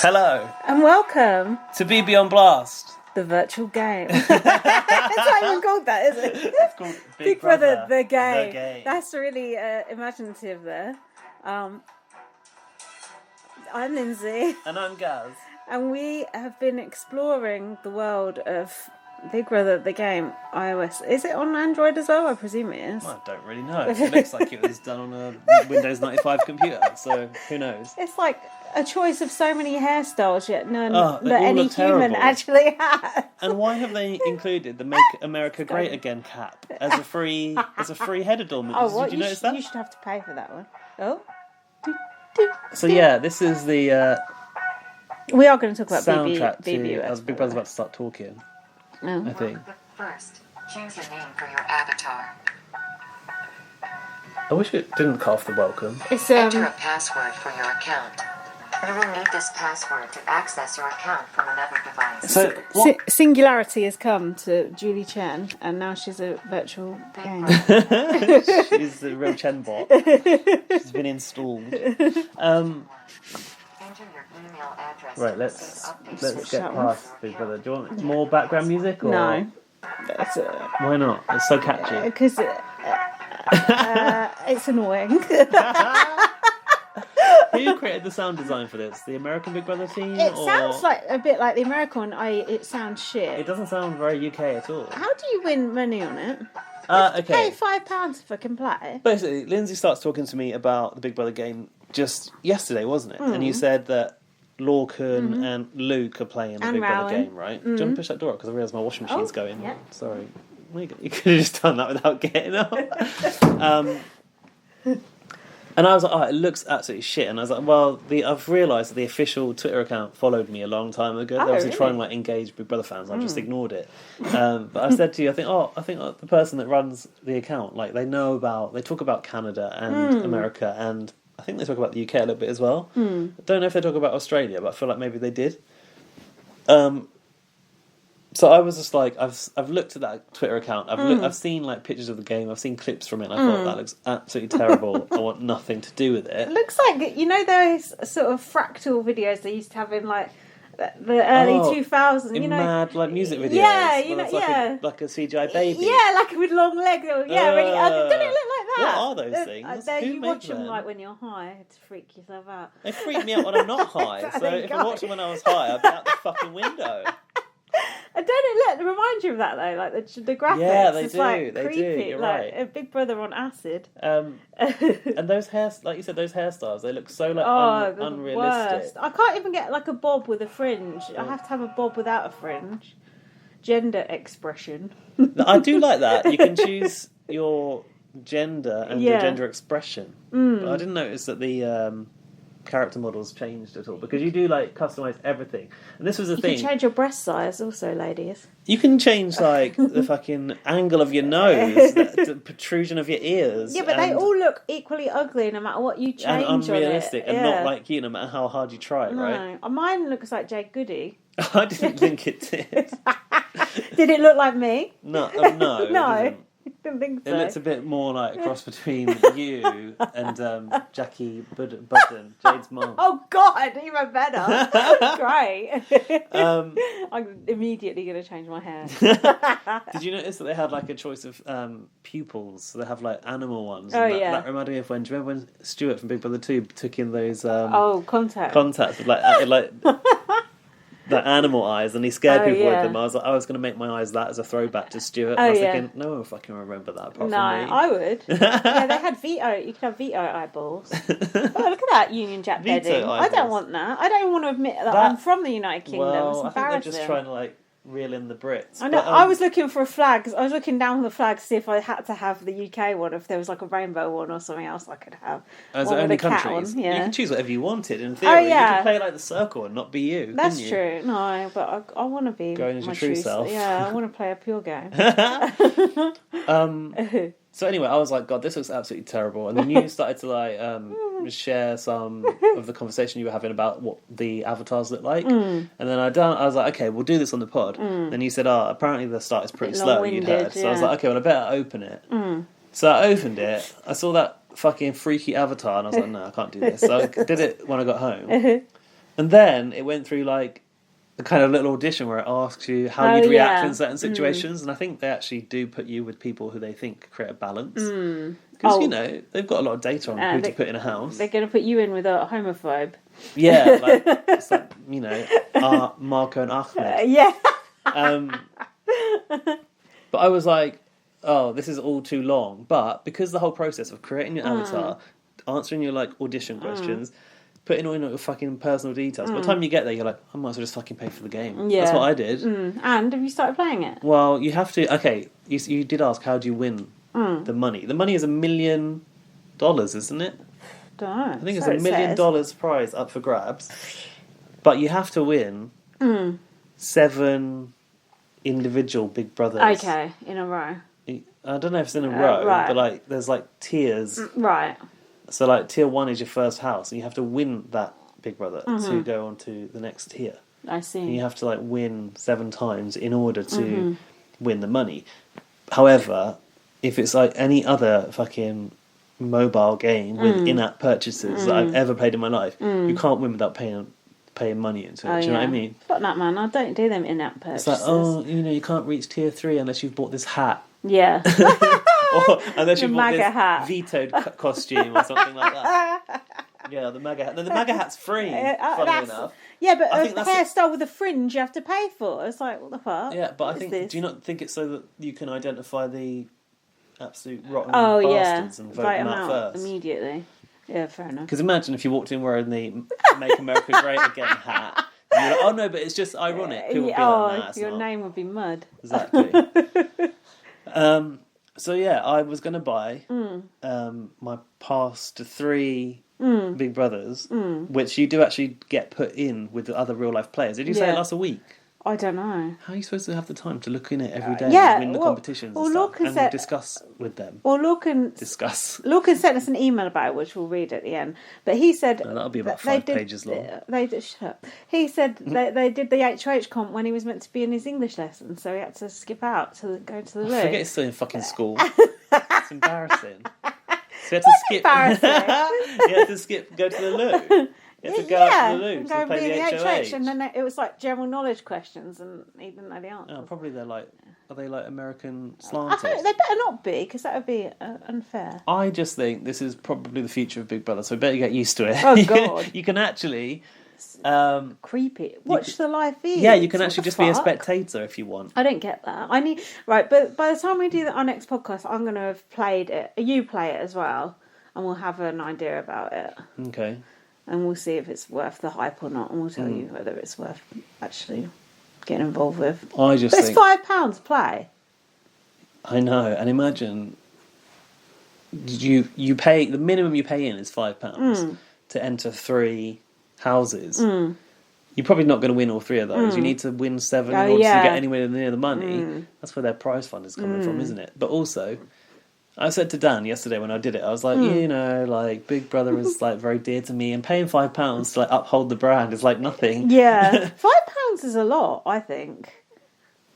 Hello. And welcome to BB on Blast. The virtual game. It's not even called that, is it? It's called Big Brother the Game. That's really imaginative there. I'm Lindsay. And I'm Gaz. And we have been exploring the world of Big Brother the Game iOS. Is it on Android as well? I presume it is. Well, I don't really know. It looks like it was done on a Windows 95 computer, so who knows? It's like a choice of so many hairstyles, yet none that all any look human terrible. actually has. And why have they included the Make America Great Again cap as a free head adornment? Oh, what? Did you notice that? You should have to pay for that one. Oh. So yeah, this is the we are going to talk about soundtrack BB. to as Big Brother's about to start talking. Oh. I think. First, choose a name for your avatar. I wish it didn't cut off the welcome. It's Enter a password for your account. You will need this password to access your account from another device. So what? Singularity has come to Julie Chen, and now she's a virtual game. She's the real Chen bot. She's been installed. Enter your email address. Right, let's get past Big Brother. Do you want more background music? Or? No. Why not? It's so catchy. Because it's annoying. Who created the sound design for this? The American Big Brother team? It sounds like a bit like the American one, it sounds shit. It doesn't sound very UK at all. How do you win money on it? Okay. Pay £5 if I can play. Basically, Lindsay starts talking to me about the Big Brother game just yesterday, wasn't it? And you said that Lorcan and Luke are playing the And Big Brother Rowan. game, right? Do you want to push that door up? Because I realise my washing machine's going. yeah. Sorry. You could have just done that without getting up. And I was like, oh, it looks absolutely shit. And I was like, well, I've realised that the official Twitter account followed me a long time ago. They obviously trying to engage Big Brother fans. I just ignored it. But I said to you, I think the person that runs the account, like they talk about Canada and America, and I think they talk about the UK a little bit as well. I don't know if they talk about Australia, but I feel like maybe they did. So I was just like, I've looked at that Twitter account. I've seen like pictures of the game. I've seen clips from it. And I thought that looks absolutely terrible. I want nothing to do with it. It looks like, you know, those sort of fractal videos they used to have in like the early 2000s. In you know, mad like music videos. Yeah, like a CGI baby. Yeah, like with long legs. Really ugly. Don't it look like that? What are those things? Who You made watch them them? like when you're high to freak yourself out. They freak me out when I'm not high. So There you if go. I watched them when I was high, I'd be out the fucking window. And don't it remind you of that though? Like the graphics. Yeah, they it's do. Like They creepy, do. You're like right. a Big Brother on acid. And those like you said, those hairstyles, they look so like The unrealistic. worst. I can't even get like a bob with a fringe. I have to have a bob without a fringe. Gender expression. I do like that. You can choose your gender and your gender expression. But I didn't notice that the character models changed at all, because you do like customize everything. And this was the thing. You can change your breast size also, ladies. You can change like the fucking angle of your nose, the protrusion of your ears. Yeah, but they all look equally ugly no matter what you change and unrealistic, on it. and not like you, no matter how hard you try it, right? No, mine looks like Jade Goody. I didn't think it did. Did it look like me? No, No. no. Didn't think so. It looks a bit more like a cross between you and Jackie Budden, Jade's mum. Oh God, even better. Great. I'm immediately going to change my hair. Did you notice that they had like a choice of pupils? So they have like animal ones. Oh, And yeah. That reminded me of when. Do you remember when Stuart from Big Brother 2 took in those Contacts with like the animal eyes, and he scared people yeah. with them. I was going to make my eyes that as a throwback to Stuart. Oh, I was yeah. thinking, no one will fucking remember that apart from me. I would. Yeah, they had veto. You could have veto eyeballs. Oh, look at that Union Jack Veto bedding. I don't eyeballs. want that. I don't even want to admit that I'm from the United Kingdom. Well, It's I think they're embarrassing. just trying to like reel in the Brits. I know. But, I was looking for a flag. I was looking down the flag to see if I had to have the UK one, if there was like a rainbow one or something else I could have. As One with only a cat countries, on, yeah. you can choose whatever you wanted. In theory, yeah. you can play like the circle and not be you. That's couldn't you? true. No, but I want to be Going as my your true self. Yeah, I want to play a pure game. So anyway, I was like, God, this looks absolutely terrible. And then you started to like share some of the conversation you were having about what the avatars look like. And then I was like, okay, we'll do this on the pod. Then you said, apparently the start is pretty slow. You'd heard. So I was like, okay, well, I better open it. So I opened it. I saw that fucking freaky avatar, and I was like, no, I can't do this. So I did it when I got home. And then it went through like a kind of little audition where it asks you how you'd react in certain situations. And I think they actually do put you with people who they think create a balance. Because, you know, they've got a lot of data on who to put in a house. They're going to put you in with a homophobe. Yeah, like, it's like, you know, Marco and Ahmed. Yeah. But I was like, oh, this is all too long. But because the whole process of creating your avatar, answering your like audition questions, putting all your fucking personal details, by the time you get there, you're like, I might as well just fucking pay for the game. Yeah. That's what I did. And have you started playing it? Well, you have to. Okay, you did ask how do you win the money. The money is $1 million, isn't it? Don't know. I think it's $1 million prize up for grabs. But you have to win 7 individual Big Brothers. Okay, in a row. I don't know if it's in a row, but like there's like tiers. Right. So like tier 1 is your first house, and you have to win that Big Brother to go on to the next tier. I see. And you have to like win 7 times in order to win the money. However, if it's like any other fucking mobile game with in-app purchases that I've ever played in my life, you can't win without paying money into it. Do you know what I mean? Fuck that, man. I don't do them in-app purchases. It's like, oh, you know, you can't reach tier 3 unless you've bought this hat. Yeah. Or unless you've bought this hat. vetoed costume or something like that. Yeah, the MAGA hat. The MAGA hat's free, funnily enough. Yeah, but I a think that's hairstyle with a fringe you have to pay for. It's like, what the fuck? Yeah, but I think, do you not think it's so that you can identify the absolute rotten bastards and vote them out first? Immediately. Yeah, fair enough. Because imagine if you walked in wearing the Make America Great Again hat. And you're like, oh no, but it's just ironic. People would be like, nah, your name would be mud. Exactly. So yeah, I was going to buy my past 3 Big Brothers, which you do actually get put in with the other real life players. Did you say it lasts a week? I don't know. How are you supposed to have the time to look in it every day and win the competitions and stuff, and discuss with them? Well, Lorcan sent us an email about it, which we'll read at the end. But he said... No, that'll be about 5 pages long. Shut up. He said they did the HOH comp when he was meant to be in his English lesson, so he had to skip out to go to the loo. I forget he's still in fucking school. It's embarrassing. So you had to skip. You had to go to the loo. You had to go out to the loo to play the HOH. And then it was like general knowledge questions, and he didn't know the answers. Oh, probably are they like American slanters? They better not be, because that would be unfair. I just think this is probably the future of Big Brother, so better get used to it. Oh, God. You can actually... creepy. Watch the live feed. Yeah, you can actually just be a spectator if you want. I don't get that. But by the time we do our next podcast, I'm going to have played it. You play it as well, and we'll have an idea about it. Okay. And we'll see if it's worth the hype or not, and we'll tell you whether it's worth actually getting involved with. But it's £5 to play. I know, and imagine you pay the minimum you pay in is £5 to enter 3 houses. You're probably not going to win all 3 of those. You need to win 7 in order to get anywhere near the money. That's where their prize fund is coming from, isn't it? But also, I said to Dan yesterday when I did it, I was like, you know, like Big Brother is like very dear to me, and paying £5 to like uphold the brand is like nothing. Yeah, £5 is a lot, I think,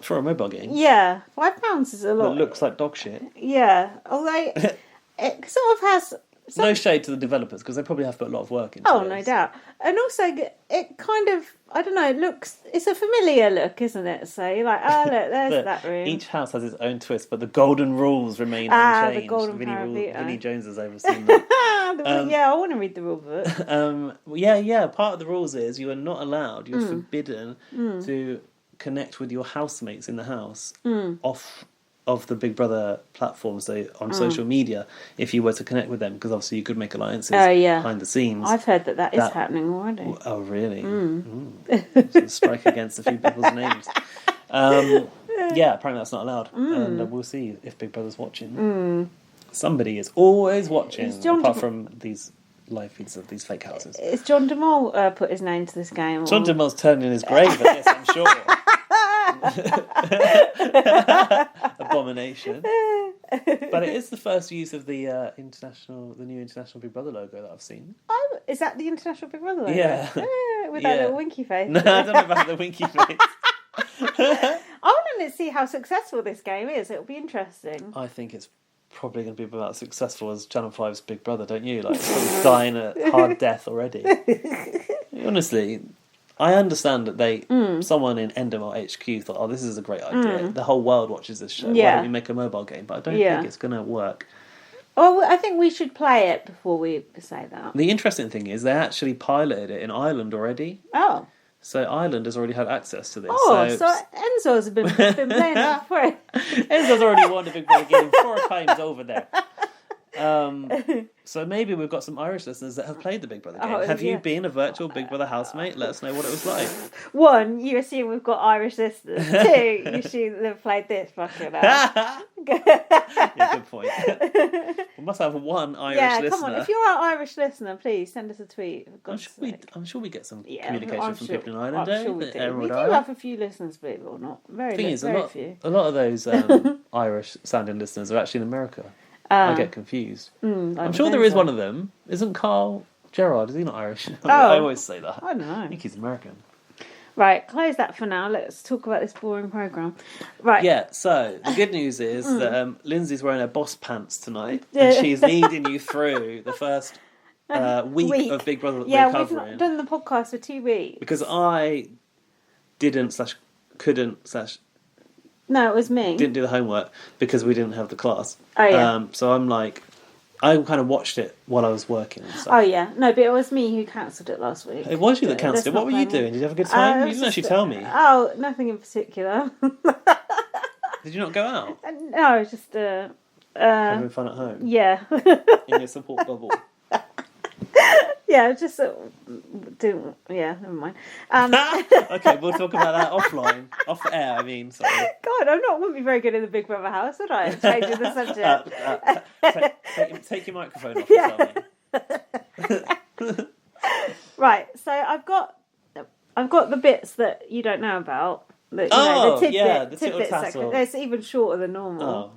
for a mobile game. Yeah, £5 is a lot. It looks like dog shit. Yeah, although it sort of has. No shade to the developers, because they probably have put a lot of work into it. Oh, no doubt. And also, it kind of, I don't know, it's a familiar look, isn't it? So you're like, oh, look, there's that room. Each house has its own twist, but the golden rules remain unchanged. The golden Vinnie Jones has overseen that. I want to read the rule book. Yeah. Part of the rules is you are not allowed, you're forbidden to connect with your housemates in the house off of the Big Brother platform, so on social media, if you were to connect with them, because obviously you could make alliances behind the scenes. I've heard that is happening already. Oh, really? So strike against a few people's names. Yeah, apparently that's not allowed. And we'll see if Big Brother's watching. Somebody is always watching, apart from these live feeds of these fake houses. Is John DeMol put his name to this game? John DeMol's turning in his grave at this, I'm sure. Abomination. But it is the first use of the new international Big Brother logo that I've seen. Oh, is that the international Big Brother logo? Yeah. With that little winky face. No, I don't know about the winky face. I want to see how successful this game is. It'll be interesting. I think it's probably going to be about as successful as Channel 5's Big Brother, don't you? Like, it's dying a hard death already. Honestly, I understand that someone in Endemol HQ thought, oh, this is a great idea. The whole world watches this show. Why don't we make a mobile game? But I don't think it's going to work. Oh, I think we should play it before we say that. The interesting thing is they actually piloted it in Ireland already. Oh. So Ireland has already had access to this. Oh, so Enzo's been playing it before. Enzo's already won the Big Brother game 4 times over there. So maybe we've got some Irish listeners that have played the Big Brother game. Have you been a virtual Big Brother housemate? Let us know what it was like. 1, you assume we've got Irish listeners. 2, you assume they've played this fucking hell. Yeah, good point. We must have one Irish listener. Yeah, come on. If you're an Irish listener, please send us a tweet. I'm sure we get some communication from people in Ireland. I'm sure we do. We do have a few listeners, believe it or not. Very few. A lot of those Irish sounding listeners are actually in America. I get confused. I'm sure there is one of them. Isn't Carl Gerard? Is he not Irish? I always say that. I don't know. I think he's American. Right, close that for now. Let's talk about this boring programme. Right. Yeah, so the good news is that Lindsay's wearing her boss pants tonight and she's leading you through the first week of Big Brother that we're covering. Yeah, we've not done the podcast for 2 weeks. Because I couldn't No, it was me. didn't do the homework because we didn't have the class. Oh, yeah. So I'm like, I kind of watched it while I was working and stuff. Oh, yeah. No, but it was me who cancelled it last week. It was you that cancelled it. What were you doing? Did you have a good time? You didn't actually tell me. Oh, nothing in particular. Did you not go out? No, just... having fun at home? Yeah. In your support bubble? Yeah, just do. Yeah, never mind. Okay, we'll talk about that offline, off air. I mean, sorry. God, wouldn't be very good in the Big Brother house, would I? Changing the subject. Take your microphone off. And tell me. Right, so I've got the bits that you don't know about. The tidbit section. It's even shorter than normal.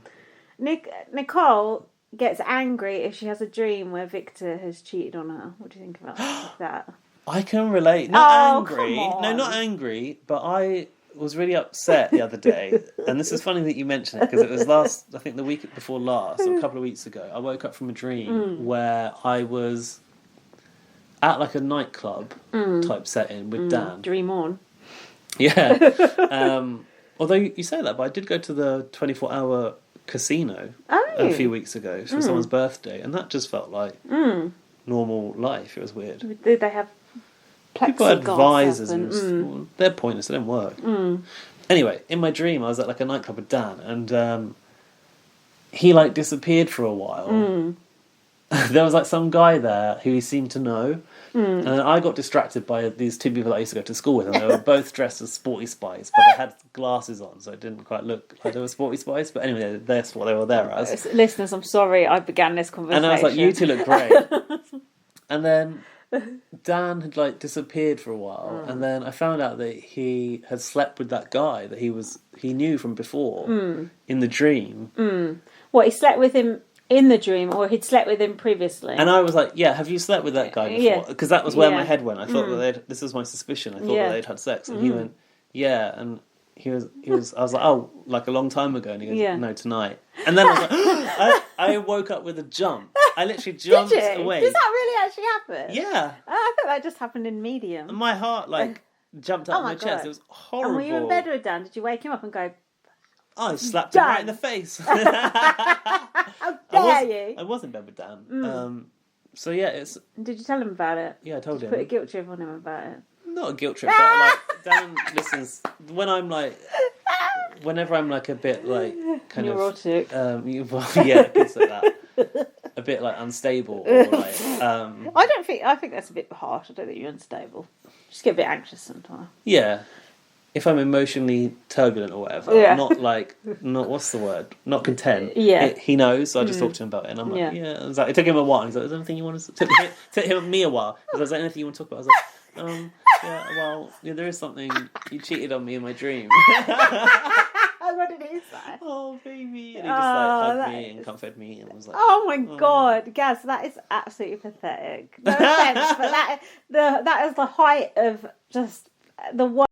Oh. Nicole gets angry if she has a dream where Victor has cheated on her. What do you think about that? I can relate. Not angry. No, not angry, but I was really upset the other day. And this is funny that you mention it because it was I think the week before last, or a couple of weeks ago, I woke up from a dream where I was at like a nightclub type setting with Dan. Dream on. Yeah. Although you say that, but I did go to the 24-hour casino a few weeks ago for someone's birthday, and that just felt like normal life. It was weird. Did they have people had visors and they're pointless, they don't work. Anyway, in my dream I was at like a nightclub with Dan, and he like disappeared for a while. There was like some guy there who he seemed to know, and then I got distracted by these 2 people that I used to go to school with, and they were both dressed as Sporty Spice, but they had glasses on, so it didn't quite look like they were Sporty Spice. But anyway, that's what they were there as. Listeners, I'm sorry I began this conversation. And I was like, you two look great. And then Dan had like disappeared for a while, and then I found out that he had slept with that guy that he knew from before in the dream. What, he slept with him in the dream, or he'd slept with him previously? And I was like, yeah, have you slept with that guy before? Because that was where my head went. I thought that this was my suspicion. I thought that they'd had sex. And he went, yeah. And he was. I was like, oh, like a long time ago. And he goes, no, tonight. And then I was like, I woke up with a jump. I literally jumped away. Does that really actually happen? Yeah. I thought that just happened in Medium. And my heart jumped out of my chest. It was horrible. And were you in bed with Dan? Did you wake him up and go, I slapped him right in the face. how dare you? I was in bed with Dan. So yeah, it's... Did you tell him about it? Yeah, I told him. Put a guilt trip on him about it? Not a guilt trip, but like, Dan listens... When I'm like... Whenever I'm like a bit like... kind neurotic. Well, yeah, kids like that. A bit like unstable or like... I think that's a bit harsh. I don't think you're unstable. Just get a bit anxious sometimes. Yeah. If I'm emotionally turbulent or whatever, not what's the word? Not content. Yeah. He knows, so I just talked to him about it, and I'm like, it took him a while. He's like, is there anything you want to... Took me a while. Because I was like, anything you want to talk about? I was like, there is something. You cheated on me in my dream. What did he say? Oh, baby. And he just hugged me and comforted me and was like... Oh my God, Gaz, that is absolutely pathetic. No offence, but that is the height of just the one...